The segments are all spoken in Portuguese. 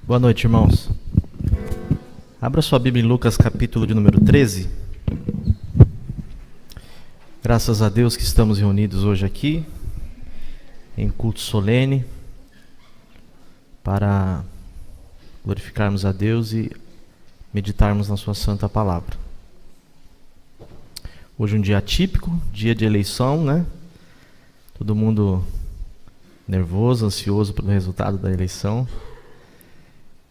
Boa noite, irmãos. Abra sua Bíblia em Lucas, capítulo de número 13. Graças a Deus que estamos reunidos hoje aqui, em culto solene, para glorificarmos a Deus e meditarmos na sua santa palavra. Hoje é um dia atípico, dia de eleição, né? Todo mundo nervoso, ansioso pelo resultado da eleição.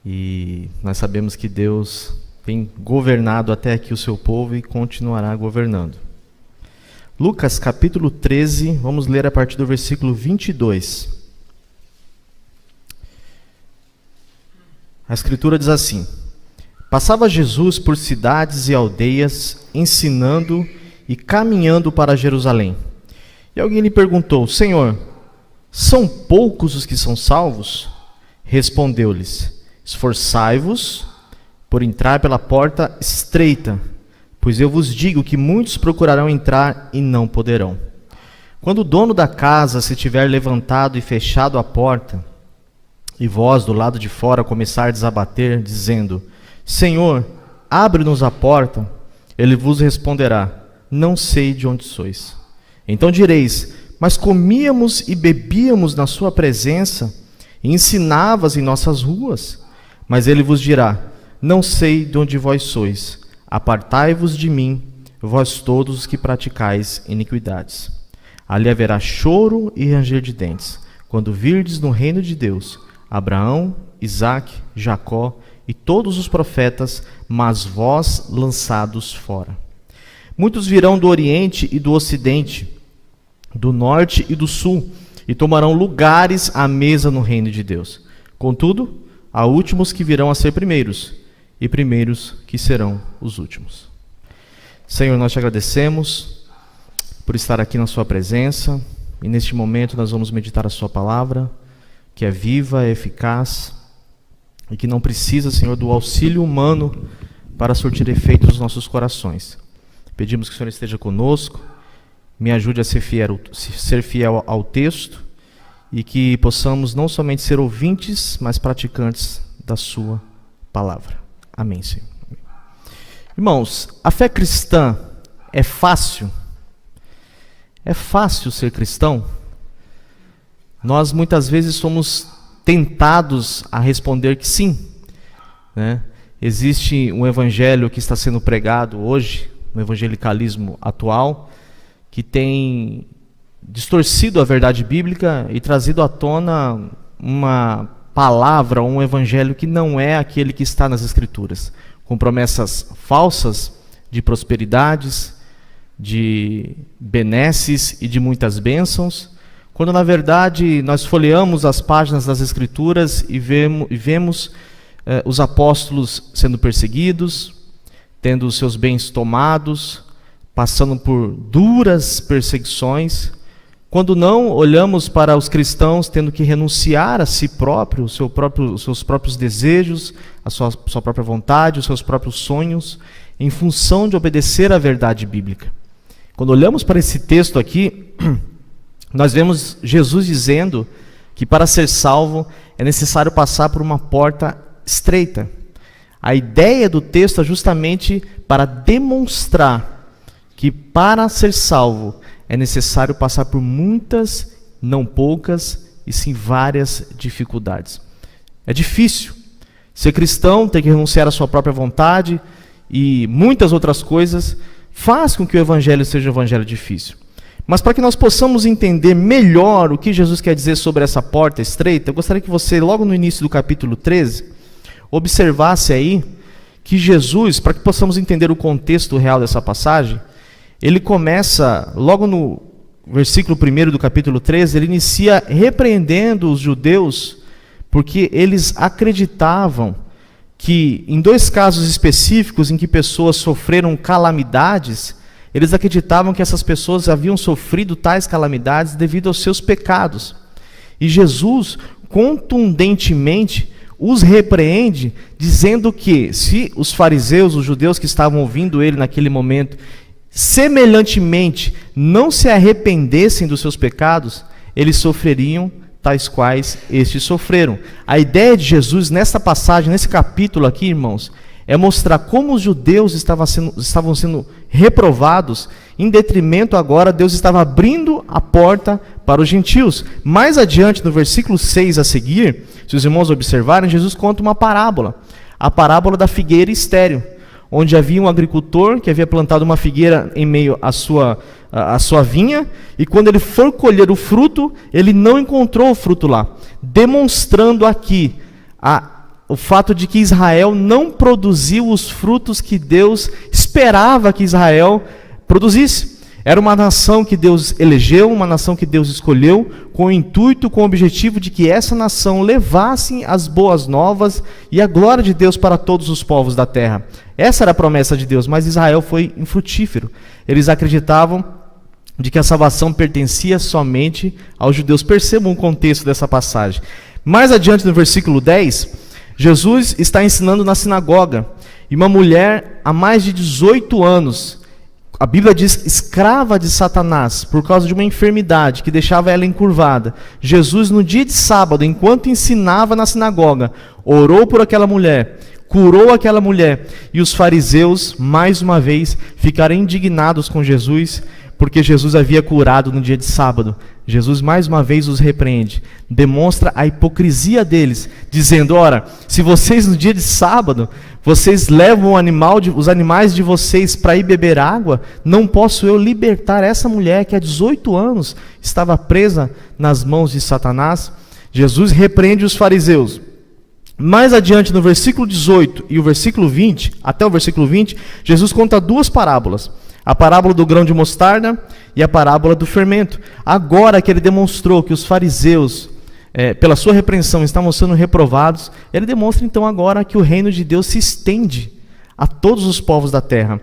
E nós sabemos que Deus tem governado até aqui o seu povo e continuará governando. Lucas capítulo 13, vamos ler a partir do versículo 22. A Escritura diz assim: Passava Jesus por cidades e aldeias, ensinando e caminhando para Jerusalém. E alguém lhe perguntou: Senhor, são poucos os que são salvos? Respondeu-lhes: Esforçai-vos por entrar pela porta estreita, pois eu vos digo que muitos procurarão entrar e não poderão. Quando o dono da casa se tiver levantado e fechado a porta, e vós do lado de fora começardes a bater, dizendo: Senhor, abre-nos a porta, ele vos responderá: Não sei de onde sois. Então direis: Mas comíamos e bebíamos na sua presença, e ensinavas em nossas ruas. Mas ele vos dirá: Não sei de onde vós sois. Apartai-vos de mim, vós todos os que praticais iniquidades. Ali haverá choro e ranger de dentes, quando virdes no reino de Deus Abraão, Isaque, Jacó e todos os profetas, mas vós lançados fora. Muitos virão do Oriente e do Ocidente, do Norte e do Sul, e tomarão lugares à mesa no reino de Deus. Contudo, há últimos que virão a ser primeiros, e primeiros que serão os últimos. Senhor, nós te agradecemos por estar aqui na sua presença, e neste momento nós vamos meditar a sua palavra, que é viva, é eficaz, e que não precisa, Senhor, do auxílio humano para surtir efeito nos nossos corações. Pedimos que o Senhor esteja conosco, me ajude a ser fiel ao texto, e que possamos não somente ser ouvintes, mas praticantes da sua palavra. Amém, Senhor. Irmãos, a fé cristã é fácil? É fácil ser cristão? Nós muitas vezes somos tentados a responder que sim, né? Existe um evangelho que está sendo pregado hoje, no evangelicalismo atual, que tem distorcido a verdade bíblica e trazido à tona uma palavra, um evangelho que não é aquele que está nas Escrituras, com promessas falsas de prosperidades, de benesses e de muitas bênçãos, quando na verdade nós folheamos as páginas das Escrituras e vemos os apóstolos sendo perseguidos, tendo os seus bens tomados, passando por duras perseguições, quando não olhamos para os cristãos tendo que renunciar a si próprio, os seus próprios desejos, a sua própria vontade, os seus próprios sonhos, em função de obedecer à verdade bíblica. Quando olhamos para esse texto aqui, nós vemos Jesus dizendo que para ser salvo é necessário passar por uma porta estreita. A ideia do texto é justamente para demonstrar que para ser salvo é necessário passar por muitas, não poucas, e sim várias dificuldades. É difícil. Ser cristão, ter que renunciar à sua própria vontade e muitas outras coisas, faz com que o evangelho seja um evangelho difícil. Mas para que nós possamos entender melhor o que Jesus quer dizer sobre essa porta estreita, eu gostaria que você, logo no início do capítulo 13, observasse aí que Jesus, para que possamos entender o contexto real dessa passagem, ele começa, logo no versículo 1 do capítulo 13, ele inicia repreendendo os judeus, porque eles acreditavam que, em dois casos específicos em que pessoas sofreram calamidades, eles acreditavam que essas pessoas haviam sofrido tais calamidades devido aos seus pecados. E Jesus, contundentemente, os repreende, dizendo que, se os fariseus, os judeus que estavam ouvindo ele naquele momento, semelhantemente não se arrependessem dos seus pecados, eles sofreriam tais quais estes sofreram. A ideia de Jesus nessa passagem, nesse capítulo aqui, irmãos, é mostrar como os judeus estavam sendo reprovados, em detrimento agora, Deus estava abrindo a porta para os gentios. Mais adiante, no versículo 6 a seguir, se os irmãos observarem, Jesus conta uma parábola, a parábola da figueira estéril, onde havia um agricultor que havia plantado uma figueira em meio à sua vinha, e quando ele for colher o fruto, ele não encontrou o fruto lá, demonstrando aqui o fato de que Israel não produziu os frutos que Deus esperava que Israel produzisse. Era uma nação que Deus elegeu, uma nação que Deus escolheu, com o intuito, com o objetivo de que essa nação levasse as boas novas e a glória de Deus para todos os povos da terra. Essa era a promessa de Deus, mas Israel foi infrutífero. Eles acreditavam de que a salvação pertencia somente aos judeus. Percebam o contexto dessa passagem. Mais adiante, no versículo 10, Jesus está ensinando na sinagoga, e uma mulher há mais de 18 anos, a Bíblia diz escrava de Satanás, por causa de uma enfermidade que deixava ela encurvada. Jesus, no dia de sábado, enquanto ensinava na sinagoga, orou por aquela mulher, curou aquela mulher, e os fariseus, mais uma vez, ficaram indignados com Jesus, porque Jesus havia curado no dia de sábado. Jesus mais uma vez os repreende, demonstra a hipocrisia deles, dizendo: ora, se vocês no dia de sábado, vocês levam os animais de vocês para ir beber água, não posso eu libertar essa mulher que há 18 anos estava presa nas mãos de Satanás? Jesus repreende os fariseus. Mais adiante, no versículo 18 e o versículo 20, até o versículo 20, Jesus conta duas parábolas. A parábola do grão de mostarda e a parábola do fermento. Agora que ele demonstrou que os fariseus, pela sua repreensão, estavam sendo reprovados, ele demonstra então agora que o reino de Deus se estende a todos os povos da terra.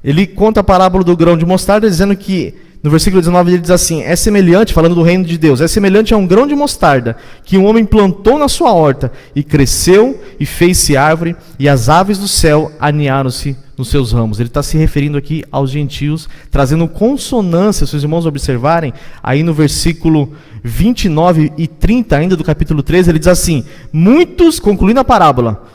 Ele conta a parábola do grão de mostarda, dizendo que, no versículo 19, ele diz assim: é semelhante, falando do reino de Deus, é semelhante a um grão de mostarda que um homem plantou na sua horta, e cresceu e fez-se árvore, e as aves do céu aninharam-se nos seus ramos. Ele está se referindo aqui aos gentios, trazendo consonância, se os irmãos observarem, aí no versículo 29 e 30 ainda do capítulo 13, ele diz assim: muitos, concluindo a parábola,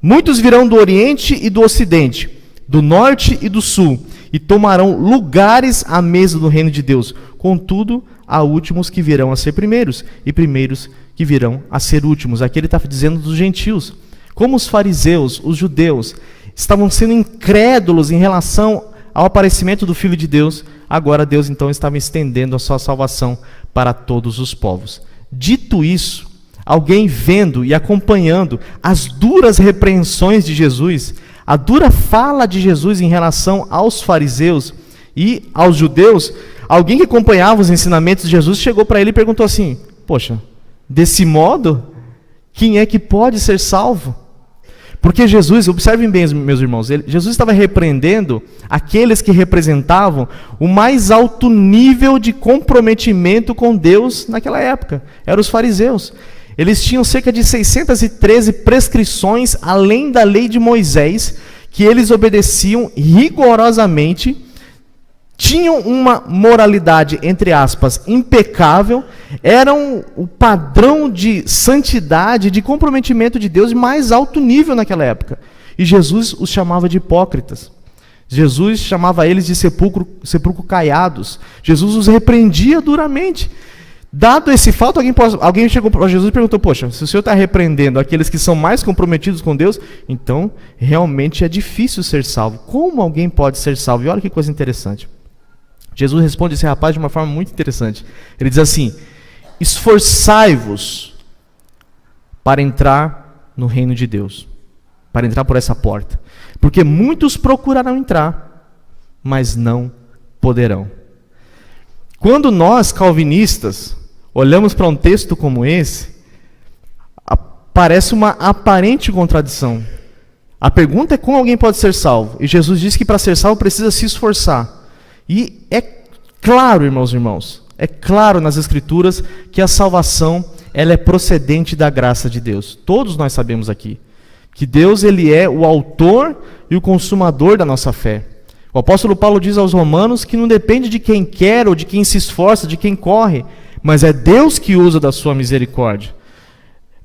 muitos virão do oriente e do ocidente, do norte e do sul, e tomarão lugares à mesa do reino de Deus. Contudo, há últimos que virão a ser primeiros, e primeiros que virão a ser últimos. Aqui ele está dizendo dos gentios. Como os fariseus, os judeus, estavam sendo incrédulos em relação ao aparecimento do Filho de Deus, agora Deus então estava estendendo a sua salvação para todos os povos. Dito isso, alguém vendo e acompanhando as duras repreensões de Jesus, a dura fala de Jesus em relação aos fariseus e aos judeus, alguém que acompanhava os ensinamentos de Jesus chegou para ele e perguntou assim: poxa, desse modo, quem é que pode ser salvo? Porque Jesus, observem bem, meus irmãos, Jesus estava repreendendo aqueles que representavam o mais alto nível de comprometimento com Deus naquela época. Eram os fariseus. Eles tinham cerca de 613 prescrições, além da lei de Moisés, que eles obedeciam rigorosamente, tinham uma moralidade, entre aspas, impecável, eram o padrão de santidade, de comprometimento de Deus de mais alto nível naquela época. E Jesus os chamava de hipócritas. Jesus chamava eles de sepulcro caiados. Jesus os repreendia duramente. Dado esse fato, alguém chegou para Jesus e perguntou: poxa, se o Senhor está repreendendo aqueles que são mais comprometidos com Deus, então realmente é difícil ser salvo. Como alguém pode ser salvo? E olha que coisa interessante. Jesus responde esse rapaz de uma forma muito interessante. Ele diz assim: esforçai-vos para entrar no reino de Deus, para entrar por essa porta, porque muitos procurarão entrar, mas não poderão. Quando nós, calvinistas, olhamos para um texto como esse, parece uma aparente contradição. A pergunta é como alguém pode ser salvo? E Jesus diz que para ser salvo precisa se esforçar. E é claro, irmãos, é claro nas Escrituras que a salvação ela é procedente da graça de Deus. Todos nós sabemos aqui que Deus ele é o autor e o consumador da nossa fé. O apóstolo Paulo diz aos Romanos que não depende de quem quer ou de quem se esforça, de quem corre, mas é Deus que usa da sua misericórdia.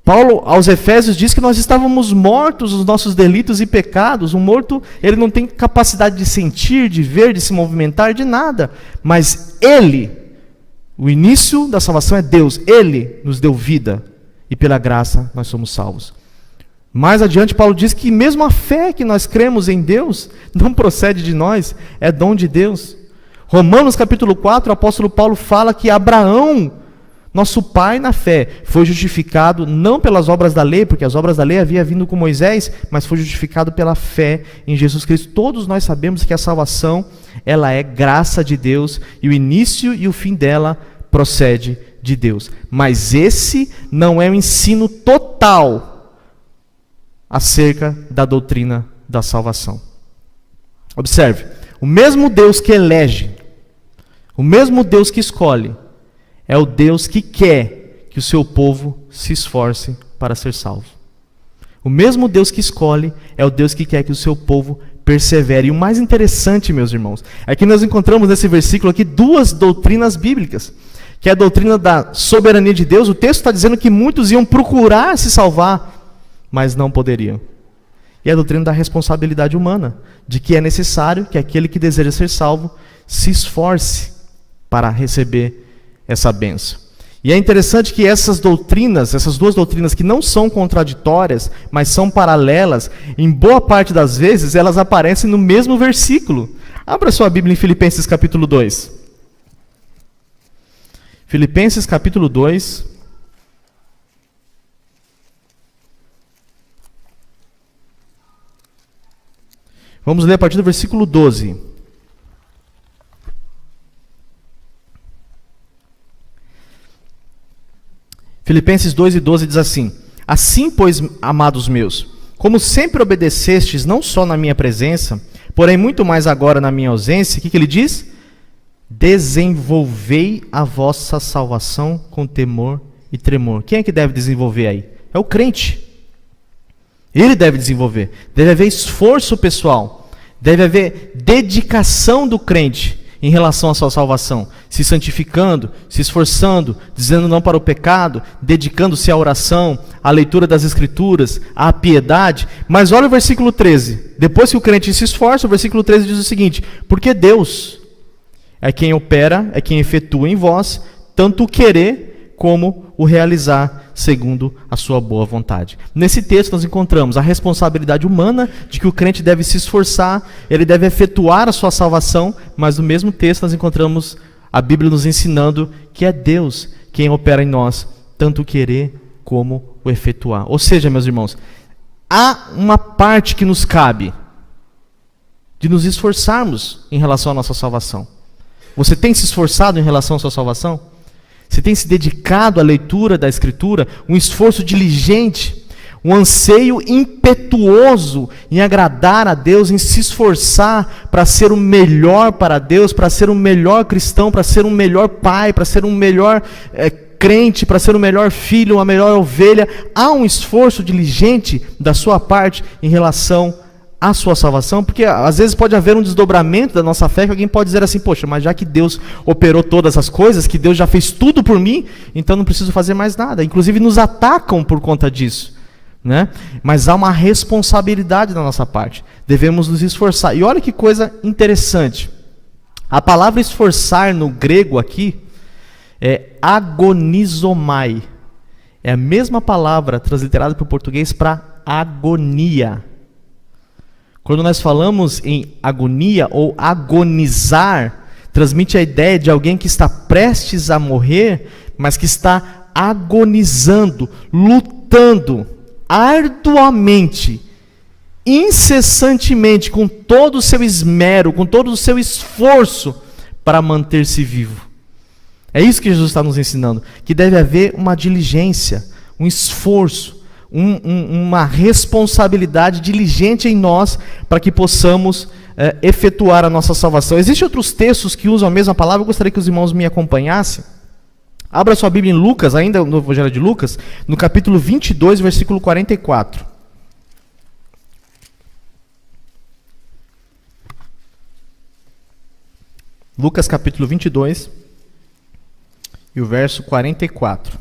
Paulo, aos Efésios, diz que nós estávamos mortos nos nossos delitos e pecados. Um morto, ele não tem capacidade de sentir, de ver, de se movimentar, de nada. Mas Ele, o início da salvação é Deus. Ele nos deu vida e pela graça nós somos salvos. Mais adiante, Paulo diz que mesmo a fé que nós cremos em Deus não procede de nós, é dom de Deus. Romanos capítulo 4, o apóstolo Paulo fala que Abraão, nosso pai na fé, foi justificado não pelas obras da lei, porque as obras da lei havia vindo com Moisés, mas foi justificado pela fé em Jesus Cristo. Todos nós sabemos que a salvação, ela é graça de Deus, e o início e o fim dela procede de Deus. Mas esse não é o ensino total acerca da doutrina da salvação. Observe, o mesmo Deus que elege, o mesmo Deus que escolhe, é o Deus que quer que o seu povo se esforce para ser salvo. O mesmo Deus que escolhe é o Deus que quer que o seu povo persevere. E o mais interessante, meus irmãos, é que nós encontramos nesse versículo aqui duas doutrinas bíblicas, que é a doutrina da soberania de Deus. O texto está dizendo que muitos iam procurar se salvar, mas não poderiam. E a doutrina da responsabilidade humana, de que é necessário que aquele que deseja ser salvo se esforce para receber essa bênção. E é interessante que essas duas doutrinas que não são contraditórias, mas são paralelas, em boa parte das vezes elas aparecem no mesmo versículo. Abra sua Bíblia em Filipenses capítulo 2. Filipenses capítulo 2. Vamos ler a partir do versículo 12. Filipenses 2:12 diz assim: Assim, pois, amados meus, como sempre obedecestes, não só na minha presença, porém muito mais agora na minha ausência, o que ele diz? Desenvolvei a vossa salvação com temor e tremor. Quem é que deve desenvolver aí? É o crente. Ele deve desenvolver. Deve haver esforço pessoal. Deve haver dedicação do crente em relação à sua salvação. Se santificando, se esforçando, dizendo não para o pecado, dedicando-se à oração, à leitura das Escrituras, à piedade. Mas olha o versículo 13. Depois que o crente se esforça, o versículo 13 diz o seguinte: porque Deus é quem opera, é quem efetua em vós, tanto o querer como o realizar segundo a sua boa vontade. Nesse texto nós encontramos a responsabilidade humana de que o crente deve se esforçar, ele deve efetuar a sua salvação, mas no mesmo texto nós encontramos a Bíblia nos ensinando que é Deus quem opera em nós, tanto o querer como o efetuar. Ou seja, meus irmãos, há uma parte que nos cabe de nos esforçarmos em relação à nossa salvação. Você tem se esforçado em relação à sua salvação? Você tem se dedicado à leitura da Escritura, um esforço diligente, um anseio impetuoso em agradar a Deus, em se esforçar para ser o melhor para Deus, para ser um melhor cristão, para ser um melhor pai, para ser um melhor crente, para ser um melhor filho, uma melhor ovelha. Há um esforço diligente da sua parte em relação a sua salvação, porque às vezes pode haver um desdobramento da nossa fé, que alguém pode dizer assim: poxa, mas já que Deus operou todas as coisas, que Deus já fez tudo por mim, então não preciso fazer mais nada. Inclusive nos atacam por conta disso, né? Mas há uma responsabilidade da nossa parte, devemos nos esforçar. E olha que coisa interessante, a palavra esforçar no grego aqui é agonizomai, é a mesma palavra transliterada para o português para agonia. Quando nós falamos em agonia ou agonizar, transmite a ideia de alguém que está prestes a morrer, mas que está agonizando, lutando arduamente, incessantemente, com todo o seu esmero, com todo o seu esforço para manter-se vivo. É isso que Jesus está nos ensinando, que deve haver uma diligência, um esforço, uma responsabilidade diligente em nós para que possamos efetuar a nossa salvação. Existem outros textos que usam a mesma palavra, eu gostaria que os irmãos me acompanhassem. Abra sua Bíblia em Lucas, ainda no Evangelho de Lucas, no capítulo 22, versículo 44. Lucas capítulo 22, e o verso 44.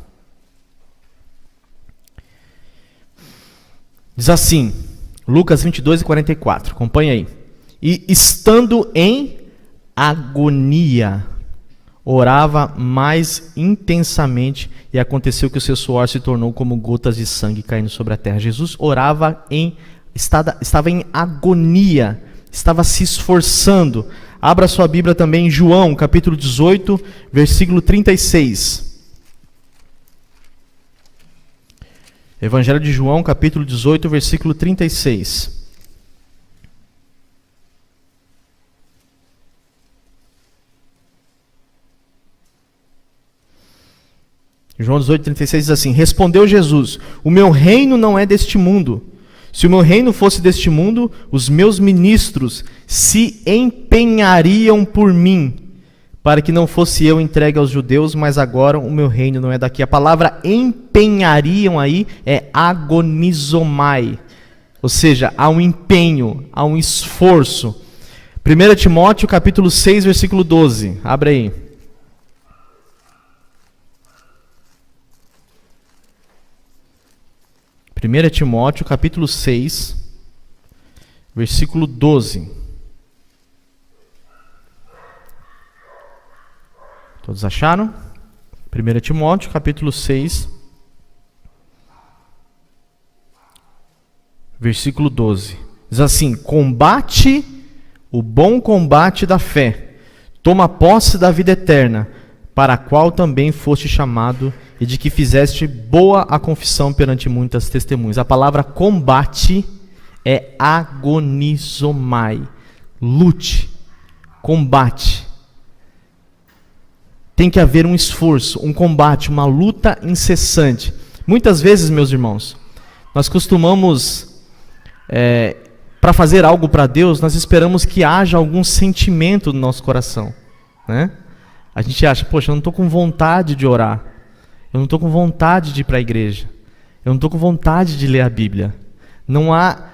Diz assim, Lucas 22 e 44, acompanha aí. E estando em agonia, orava mais intensamente, e aconteceu que o seu suor se tornou como gotas de sangue caindo sobre a terra. Jesus orava estava em agonia, estava se esforçando. Abra sua Bíblia também em João, capítulo 18, versículo 36. Evangelho de João, capítulo 18, versículo 36. João 18, 36 diz assim: respondeu Jesus: o meu reino não é deste mundo. Se o meu reino fosse deste mundo, os meus ministros se empenhariam por mim, para que não fosse eu entregue aos judeus, mas agora o meu reino não é daqui. A palavra empenhariam aí é agonizomai, ou seja, há um empenho, há um esforço. 1 Timóteo capítulo 6, versículo 12, abre aí. 1 Timóteo capítulo 6, versículo 12. Todos acharam? 1 Timóteo, capítulo 6, versículo 12. Diz assim: combate o bom combate da fé, toma posse da vida eterna, para a qual também foste chamado, e de que fizeste boa a confissão perante muitas testemunhas. A palavra combate é agonizomai. Lute, combate. Tem que haver um esforço, um combate, uma luta incessante. Muitas vezes, meus irmãos, nós costumamos, para fazer algo para Deus, nós esperamos que haja algum sentimento no nosso coração, né? A gente acha, poxa, eu não estou com vontade de orar, eu não estou com vontade de ir para a igreja, eu não estou com vontade de ler a Bíblia. Não há...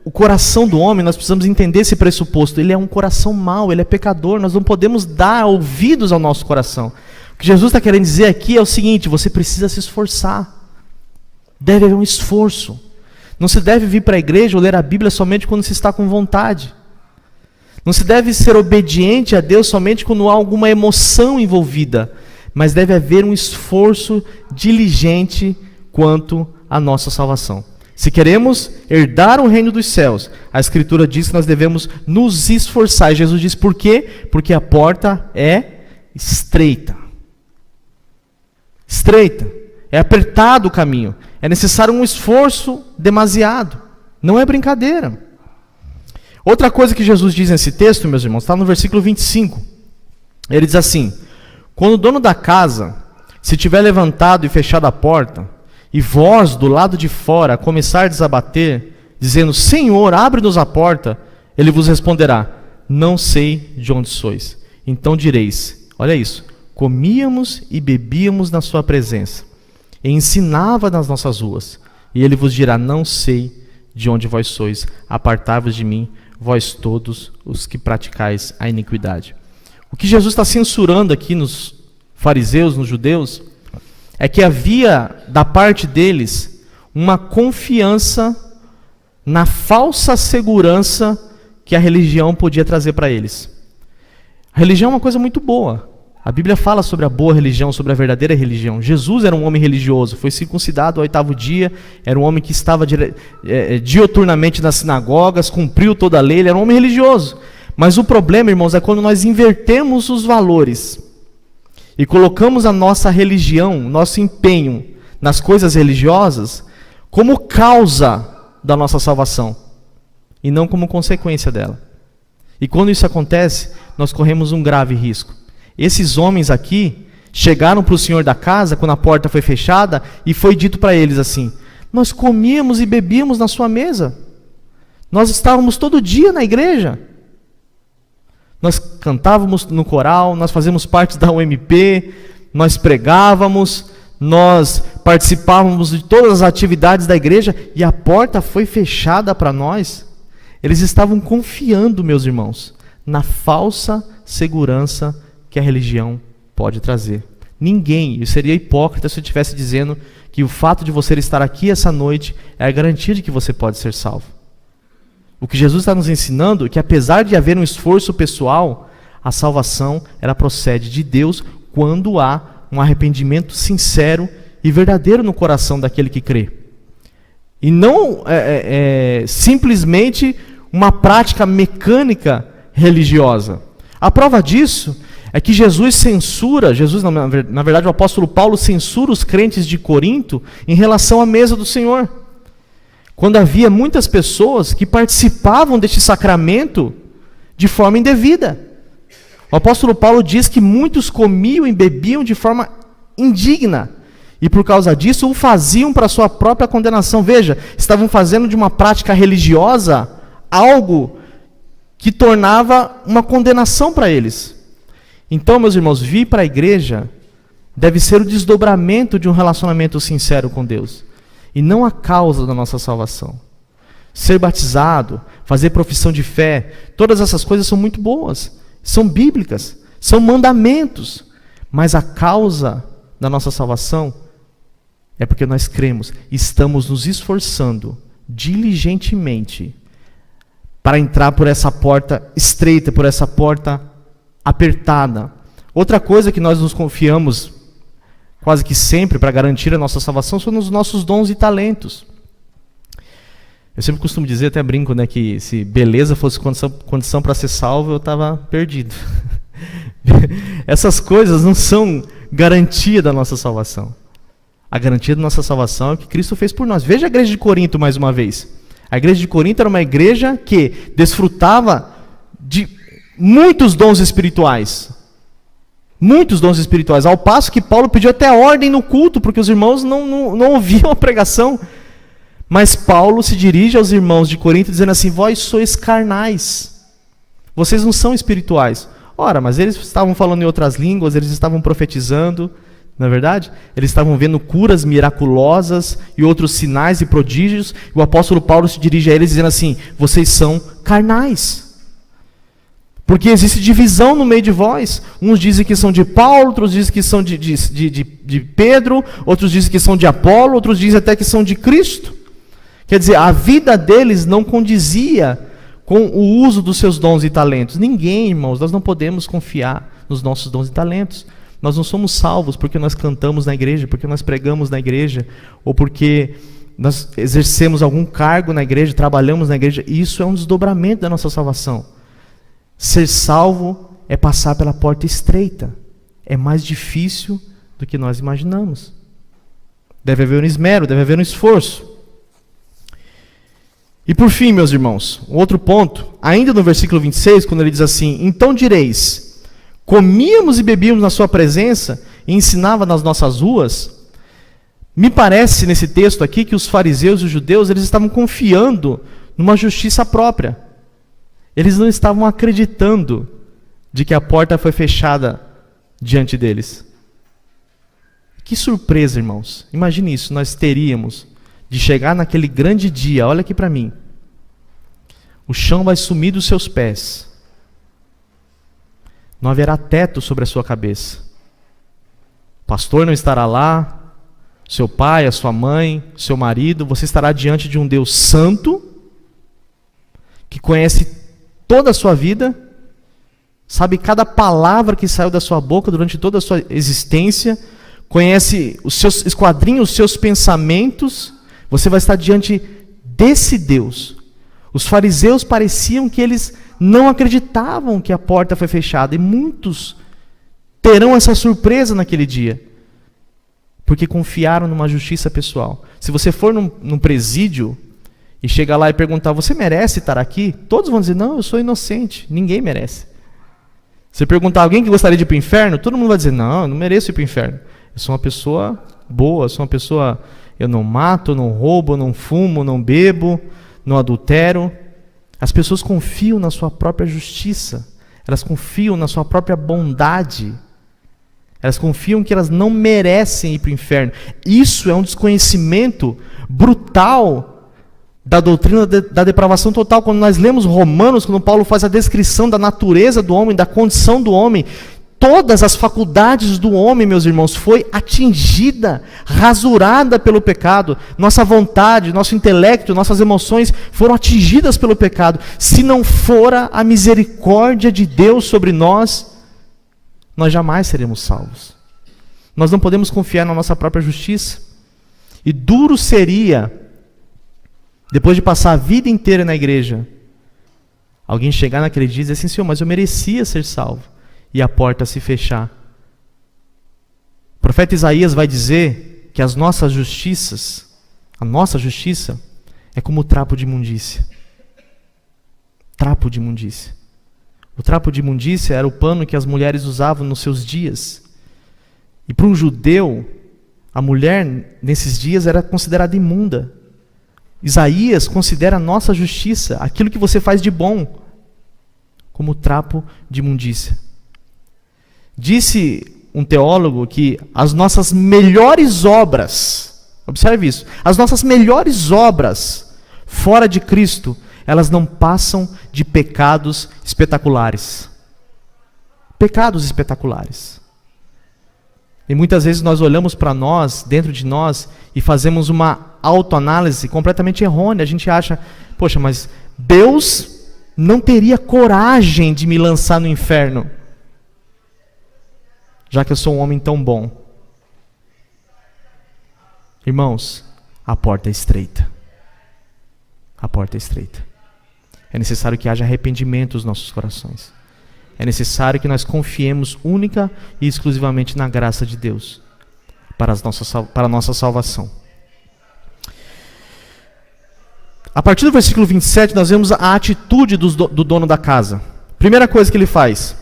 O coração do homem, nós precisamos entender esse pressuposto, ele é um coração mau, ele é pecador, nós não podemos dar ouvidos ao nosso coração. O que Jesus está querendo dizer aqui é o seguinte: você precisa se esforçar, deve haver um esforço. Não se deve vir para a igreja ou ler a Bíblia somente quando se está com vontade. Não se deve ser obediente a Deus somente quando há alguma emoção envolvida, mas deve haver um esforço diligente quanto à nossa salvação. Se queremos herdar o reino dos céus, a Escritura diz que nós devemos nos esforçar. E Jesus diz por quê? Porque a porta é estreita. Estreita. É apertado o caminho. É necessário um esforço demasiado. Não é brincadeira. Outra coisa que Jesus diz nesse texto, meus irmãos, está no versículo 25. Ele diz assim: quando o dono da casa se tiver levantado e fechado a porta, e vós, do lado de fora, começardes a bater, dizendo: Senhor, abre-nos a porta, ele vos responderá: não sei de onde sois. Então direis: olha isso, comíamos e bebíamos na sua presença, e ensinava nas nossas ruas. E ele vos dirá: não sei de onde vós sois, apartai-vos de mim, vós todos os que praticais a iniquidade. O que Jesus está censurando aqui nos fariseus, nos judeus, é que havia da parte deles uma confiança na falsa segurança que a religião podia trazer para eles. A religião é uma coisa muito boa. A Bíblia fala sobre a boa religião, sobre a verdadeira religião. Jesus era um homem religioso, foi circuncidado ao 8º dia, era um homem que estava dioturnamente nas sinagogas, cumpriu toda a lei, ele era um homem religioso. Mas o problema, irmãos, é quando nós invertemos os valores e colocamos a nossa religião, nosso empenho nas coisas religiosas como causa da nossa salvação e não como consequência dela. E quando isso acontece, nós corremos um grave risco. Esses homens aqui chegaram para o senhor da casa quando a porta foi fechada e foi dito para eles assim: nós comíamos e bebíamos na sua mesa, nós estávamos todo dia na igreja. Nós cantávamos no coral, nós fazíamos parte da UMP, nós pregávamos, nós participávamos de todas as atividades da igreja e a porta foi fechada para nós. Eles estavam confiando, meus irmãos, na falsa segurança que a religião pode trazer. Ninguém. Eu seria hipócrita se eu estivesse dizendo que o fato de você estar aqui essa noite é a garantia de que você pode ser salvo. O que Jesus está nos ensinando é que apesar de haver um esforço pessoal, a salvação ela procede de Deus quando há um arrependimento sincero e verdadeiro no coração daquele que crê. E não simplesmente uma prática mecânica religiosa. A prova disso é que na verdade o apóstolo Paulo censura os crentes de Corinto em relação à mesa do Senhor. Quando havia muitas pessoas que participavam deste sacramento de forma indevida. O apóstolo Paulo diz que muitos comiam e bebiam de forma indigna. E por causa disso o faziam para a sua própria condenação. Veja, estavam fazendo de uma prática religiosa algo que tornava uma condenação para eles. Então, meus irmãos, vir para a igreja deve ser o desdobramento de um relacionamento sincero com Deus. E não a causa da nossa salvação. Ser batizado, fazer profissão de fé, todas essas coisas são muito boas. São bíblicas, são mandamentos. Mas a causa da nossa salvação é porque nós cremos, estamos nos esforçando diligentemente para entrar por essa porta estreita, por essa porta apertada. Outra coisa que nós nos confiamos quase que sempre para garantir a nossa salvação são os nossos dons e talentos. Eu sempre costumo dizer, até brinco, né, que se beleza fosse condição para ser salvo, eu estava perdido. Essas coisas não são garantia da nossa salvação. A garantia da nossa salvação é o que Cristo fez por nós. Veja a igreja de Corinto mais uma vez. A igreja de Corinto era uma igreja que desfrutava de muitos dons espirituais. Muitos dons espirituais. Ao passo que Paulo pediu até ordem no culto, porque os irmãos não ouviam a pregação. Mas Paulo se dirige aos irmãos de Corinto dizendo assim: vós sois carnais. Vocês não são espirituais. Ora, mas eles estavam falando em outras línguas, eles estavam profetizando, não é verdade? Eles estavam vendo curas miraculosas e outros sinais e prodígios. E o apóstolo Paulo se dirige a eles dizendo assim: vocês são carnais. Porque existe divisão no meio de vós. Uns dizem que são de Paulo, outros dizem que são de Pedro, outros dizem que são de Apolo, outros dizem até que são de Cristo. Quer dizer, a vida deles não condizia com o uso dos seus dons e talentos. Ninguém, irmãos, nós não podemos confiar nos nossos dons e talentos. Nós não somos salvos porque nós cantamos na igreja, porque nós pregamos na igreja, ou porque nós exercemos algum cargo na igreja, trabalhamos na igreja. Isso é um desdobramento da nossa salvação. Ser salvo é passar pela porta estreita. É mais difícil do que nós imaginamos. Deve haver um esmero, deve haver um esforço. E por fim, meus irmãos, um outro ponto, ainda no versículo 26, quando ele diz assim: então direis, comíamos e bebíamos na sua presença e ensinava nas nossas ruas. Me parece nesse texto aqui que os fariseus e os judeus, eles estavam confiando numa justiça própria. Eles não estavam acreditando de que a porta foi fechada diante deles. Que surpresa, irmãos. Imagine isso, nós teríamos de chegar naquele grande dia, olha aqui para mim. O chão vai sumir dos seus pés. Não haverá teto sobre a sua cabeça. O pastor não estará lá, seu pai, a sua mãe, seu marido. Você estará diante de um Deus santo, que conhece toda a sua vida, sabe cada palavra que saiu da sua boca durante toda a sua existência, conhece esquadrinha os seus pensamentos. Você vai estar diante desse Deus. Os fariseus pareciam que eles não acreditavam que a porta foi fechada. E muitos terão essa surpresa naquele dia, porque confiaram numa justiça pessoal. Se você for num presídio e chegar lá e perguntar: você merece estar aqui? Todos vão dizer: não, eu sou inocente. Ninguém merece. Se perguntar a alguém que gostaria de ir para o inferno, todo mundo vai dizer: não, eu não mereço ir para o inferno. Eu sou uma pessoa boa, eu sou uma pessoa... Eu não mato, eu não roubo, eu não fumo, eu não bebo, não adultero. As pessoas confiam na sua própria justiça. Elas confiam na sua própria bondade. Elas confiam que elas não merecem ir para o inferno. Isso é um desconhecimento brutal da doutrina da depravação total. Quando nós lemos Romanos, quando Paulo faz a descrição da natureza do homem, da condição do homem, Todas as faculdades do homem, meus irmãos, foi atingida, rasurada pelo pecado. Nossa vontade, nosso intelecto, nossas emoções foram atingidas pelo pecado. Se não fora a misericórdia de Deus sobre nós, nós jamais seremos salvos. Nós não podemos confiar na nossa própria justiça. E duro seria, depois de passar a vida inteira na igreja, alguém chegar naquele dia e dizer assim: Senhor, mas eu merecia ser salvo. E a porta se fechar. O profeta Isaías vai dizer que as nossas justiças, a nossa justiça, é como trapo de imundícia. Trapo de imundícia. O trapo de imundícia era o pano que as mulheres usavam nos seus dias. E para um judeu, a mulher nesses dias era considerada imunda. Isaías considera a nossa justiça, aquilo que você faz de bom, como trapo de imundícia. Disse um teólogo que as nossas melhores obras, observe isso, as nossas melhores obras fora de Cristo, elas não passam de pecados espetaculares. Pecados espetaculares. E muitas vezes nós olhamos para nós, dentro de nós, e fazemos uma autoanálise completamente errônea. A gente acha, poxa, mas Deus não teria coragem de me lançar no inferno, já que eu sou um homem tão bom. Irmãos, a porta é estreita. A porta é estreita. É necessário que haja arrependimento nos nossos corações. É necessário que nós confiemos única e exclusivamente na graça de Deus para a nossa salvação. A partir do versículo 27, nós vemos a atitude do dono da casa. Primeira coisa que ele faz: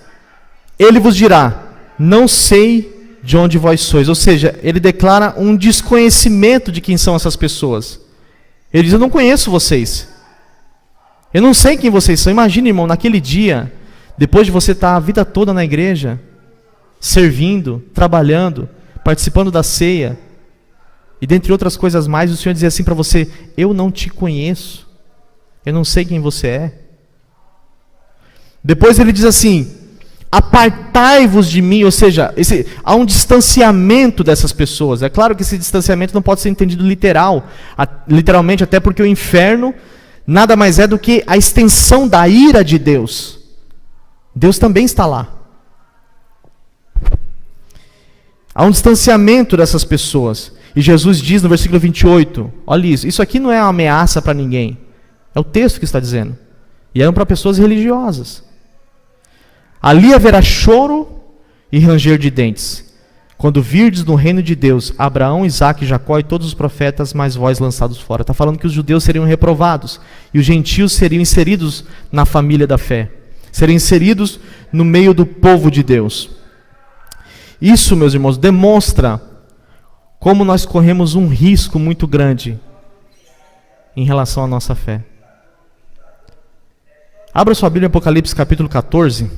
ele vos dirá, não sei de onde vós sois. Ou seja, ele declara um desconhecimento de quem são essas pessoas. Ele diz: eu não conheço vocês. Eu não sei quem vocês são. Imagina, irmão, naquele dia, depois de você estar a vida toda na igreja, servindo, trabalhando, participando da ceia, e dentre outras coisas mais, o Senhor dizia assim para você: eu não te conheço. Eu não sei quem você é. Depois ele diz assim: apartai-vos de mim. Ou seja, há um distanciamento dessas pessoas. É claro que esse distanciamento não pode ser entendido literalmente, até porque o inferno nada mais é do que a extensão da ira de Deus. Deus também está lá. Há um distanciamento dessas pessoas. E Jesus diz no versículo 28, olha isso aqui não é uma ameaça para ninguém. É o texto que está dizendo. E eram para pessoas religiosas. Ali haverá choro e ranger de dentes, quando virdes no reino de Deus Abraão, Isaque, Jacó e todos os profetas, mais vós lançados fora. Está falando que os judeus seriam reprovados e os gentios seriam inseridos na família da fé, seriam inseridos no meio do povo de Deus. Isso, meus irmãos, demonstra como nós corremos um risco muito grande em relação à nossa fé. Abra sua Bíblia em Apocalipse capítulo 14.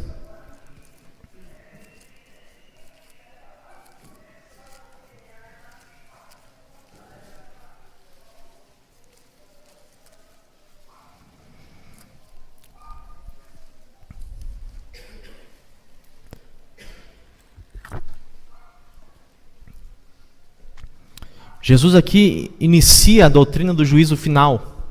Jesus aqui inicia a doutrina do juízo final.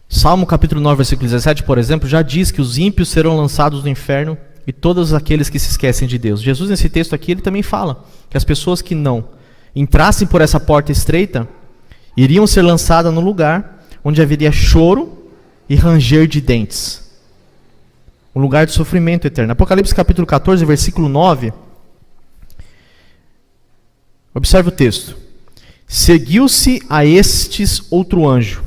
Salmo capítulo 9, versículo 17, por exemplo, já diz que os ímpios serão lançados no inferno e todos aqueles que se esquecem de Deus. Jesus, nesse texto aqui, ele também fala que as pessoas que não entrassem por essa porta estreita iriam ser lançadas no lugar onde haveria choro e ranger de dentes. Um lugar de sofrimento eterno. Apocalipse capítulo 14, versículo 9. Observe o texto. Seguiu-se a estes outro anjo,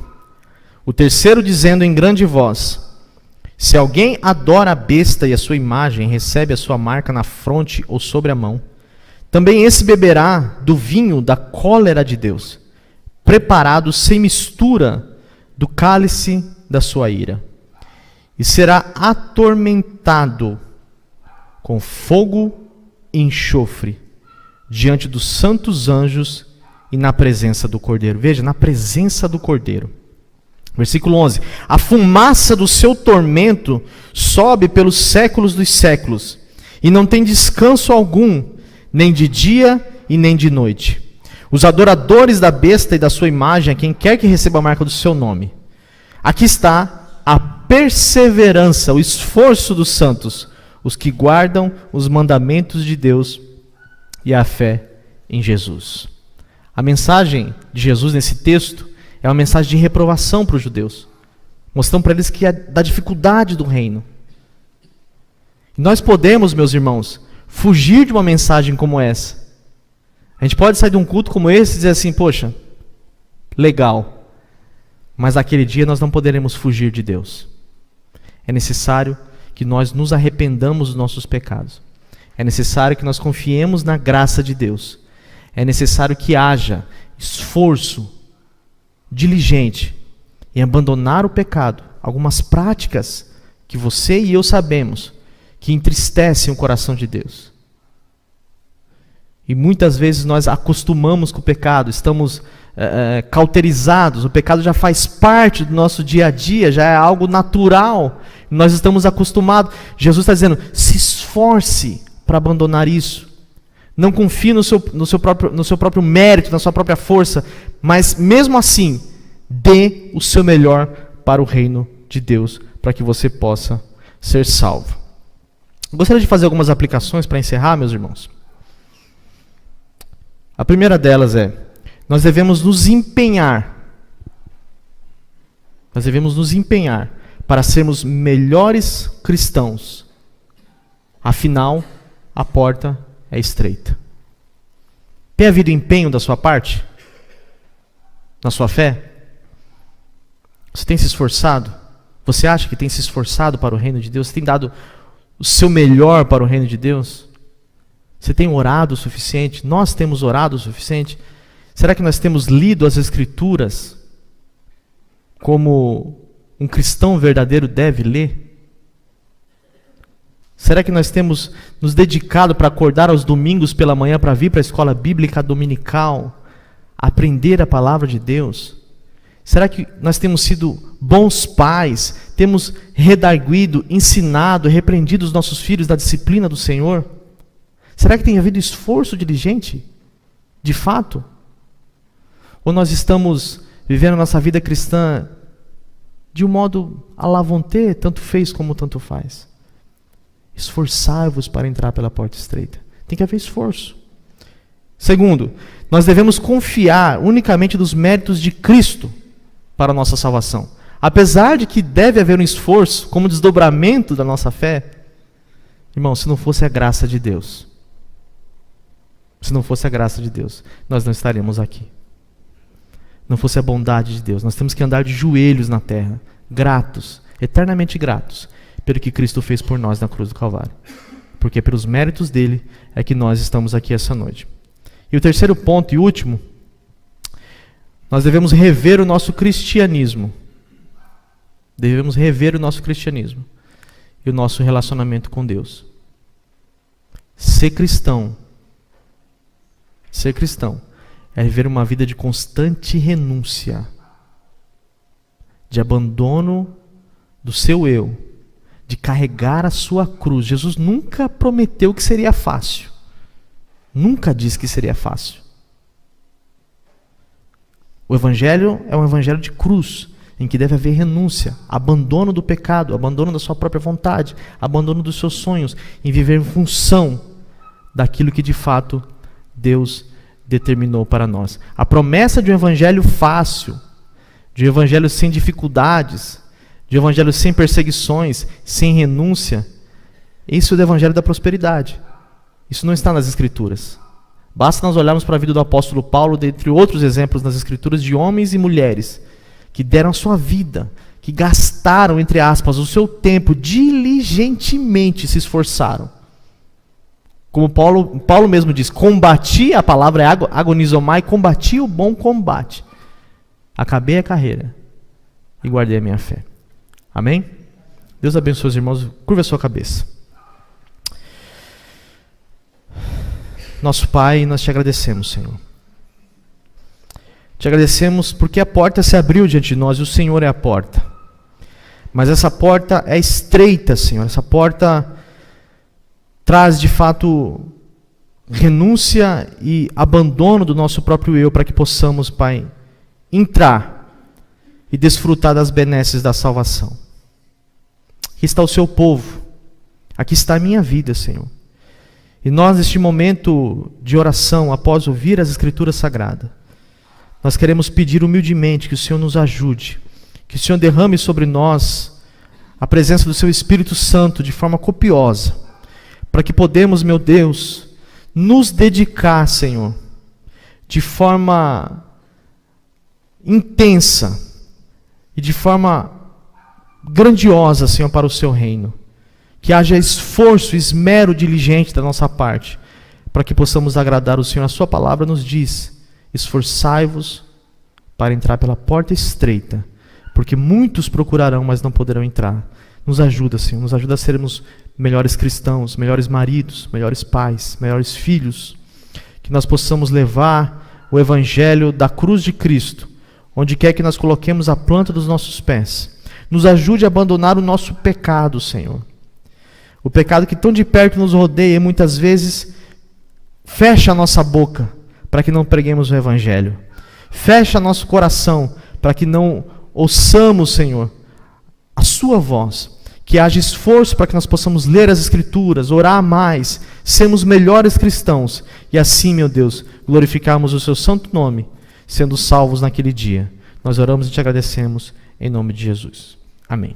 o terceiro dizendo em grande voz: se alguém adora a besta e a sua imagem, recebe a sua marca na fronte ou sobre a mão, também esse beberá do vinho da cólera de Deus, preparado sem mistura do cálice da sua ira, e será atormentado com fogo e enxofre diante dos santos anjos e na presença do Cordeiro. Veja, na presença do Cordeiro. Versículo 11. A fumaça do seu tormento sobe pelos séculos dos séculos, e não tem descanso algum, nem de dia e nem de noite. Os adoradores da besta e da sua imagem, a quem quer que receba a marca do seu nome. Aqui está a perseverança, o esforço dos santos, os que guardam os mandamentos de Deus e a fé em Jesus. A mensagem de Jesus nesse texto é uma mensagem de reprovação para os judeus, mostrando para eles que é da dificuldade do reino. E nós podemos, meus irmãos, fugir de uma mensagem como essa. A gente pode sair de um culto como esse e dizer assim, poxa, legal, mas naquele dia nós não poderemos fugir de Deus. É necessário que nós nos arrependamos dos nossos pecados. É necessário que nós confiemos na graça de Deus. É necessário que haja esforço diligente em abandonar o pecado, algumas práticas que você e eu sabemos que entristecem o coração de Deus. E muitas vezes nós acostumamos com o pecado, estamos cauterizados, o pecado já faz parte do nosso dia a dia, já é algo natural, nós estamos acostumados. Jesus está dizendo, se esforce para abandonar isso. Não confie no seu próprio mérito, na sua própria força, mas mesmo assim, dê o seu melhor para o reino de Deus, para que você possa ser salvo. Gostaria de fazer algumas aplicações para encerrar, meus irmãos. A primeira delas é, nós devemos nos empenhar para sermos melhores cristãos. Afinal, a porta é estreita. Tem havido empenho da sua parte? Na sua fé? Você tem se esforçado? Você acha que tem se esforçado para o reino de Deus? Você tem dado o seu melhor para o reino de Deus? Você tem orado o suficiente? Nós temos orado o suficiente? Será que nós temos lido as Escrituras como um cristão verdadeiro deve ler? Será que nós temos nos dedicado para acordar aos domingos pela manhã para vir para a escola bíblica dominical, aprender a palavra de Deus? Será que nós temos sido bons pais, temos redarguido, ensinado, repreendido os nossos filhos da disciplina do Senhor? Será que tem havido esforço diligente, de fato? Ou nós estamos vivendo a nossa vida cristã de um modo à la vontade, tanto fez como tanto faz? Esforçai-vos para entrar pela porta estreita. Tem que haver esforço. Segundo, nós devemos confiar unicamente nos méritos de Cristo para a nossa salvação. Apesar de que deve haver um esforço como desdobramento da nossa fé, irmão, se não fosse a graça de Deus, nós não estaríamos aqui. Não fosse a bondade de Deus, nós temos que andar de joelhos na terra, gratos, eternamente gratos, pelo que Cristo fez por nós na cruz do Calvário. Porque pelos méritos dele é que nós estamos aqui essa noite. E o terceiro ponto e último, nós devemos rever o nosso cristianismo. Devemos rever o nosso cristianismo e o nosso relacionamento com Deus. Ser cristão é viver uma vida de constante renúncia, de abandono do seu eu, de carregar a sua cruz. Jesus nunca prometeu que seria fácil. Nunca disse que seria fácil. O Evangelho é um Evangelho de cruz, em que deve haver renúncia, abandono do pecado, abandono da sua própria vontade, abandono dos seus sonhos, em viver em função daquilo que de fato Deus determinou para nós. A promessa de um Evangelho fácil, de um Evangelho sem dificuldades, de um Evangelho sem perseguições, sem renúncia, isso é o Evangelho da prosperidade. Isso não está nas Escrituras. Basta nós olharmos para a vida do apóstolo Paulo, dentre outros exemplos nas Escrituras, de homens e mulheres que deram a sua vida, que gastaram, entre aspas, o seu tempo, diligentemente se esforçaram. Como Paulo mesmo diz, combati, a palavra é agonizomai, combati o bom combate. Acabei a carreira e guardei a minha fé. Amém? Deus abençoe os irmãos. Curva a sua cabeça. Nosso Pai, nós te agradecemos, Senhor. Te agradecemos porque a porta se abriu diante de nós e o Senhor é a porta. Mas essa porta é estreita, Senhor. Essa porta traz de fato renúncia e abandono do nosso próprio eu, para que possamos, Pai, entrar e desfrutar das benesses da salvação. Aqui está o seu povo, aqui está a minha vida, Senhor. E nós, neste momento de oração, após ouvir as Escrituras Sagradas, nós queremos pedir humildemente que o Senhor nos ajude, que o Senhor derrame sobre nós a presença do seu Espírito Santo de forma copiosa, para que podemos, meu Deus, nos dedicar, Senhor, de forma intensa e de forma grandiosa, Senhor, para o seu reino. Que haja esforço, esmero diligente da nossa parte, para que possamos agradar o Senhor. A sua palavra nos diz: esforçai-vos para entrar pela porta estreita, porque muitos procurarão, mas não poderão entrar. Nos ajuda, Senhor, nos ajuda a sermos melhores cristãos, melhores maridos, melhores pais, melhores filhos. Que nós possamos levar o Evangelho da cruz de Cristo, onde quer que nós coloquemos a planta dos nossos pés. Nos ajude a abandonar o nosso pecado, Senhor. O pecado que tão de perto nos rodeia e muitas vezes fecha a nossa boca para que não preguemos o Evangelho. Fecha nosso coração para que não ouçamos, Senhor, a sua voz. Que haja esforço para que nós possamos ler as Escrituras, orar mais, sermos melhores cristãos. E assim, meu Deus, glorificarmos o seu santo nome, sendo salvos naquele dia. Nós oramos e te agradecemos em nome de Jesus. Amém.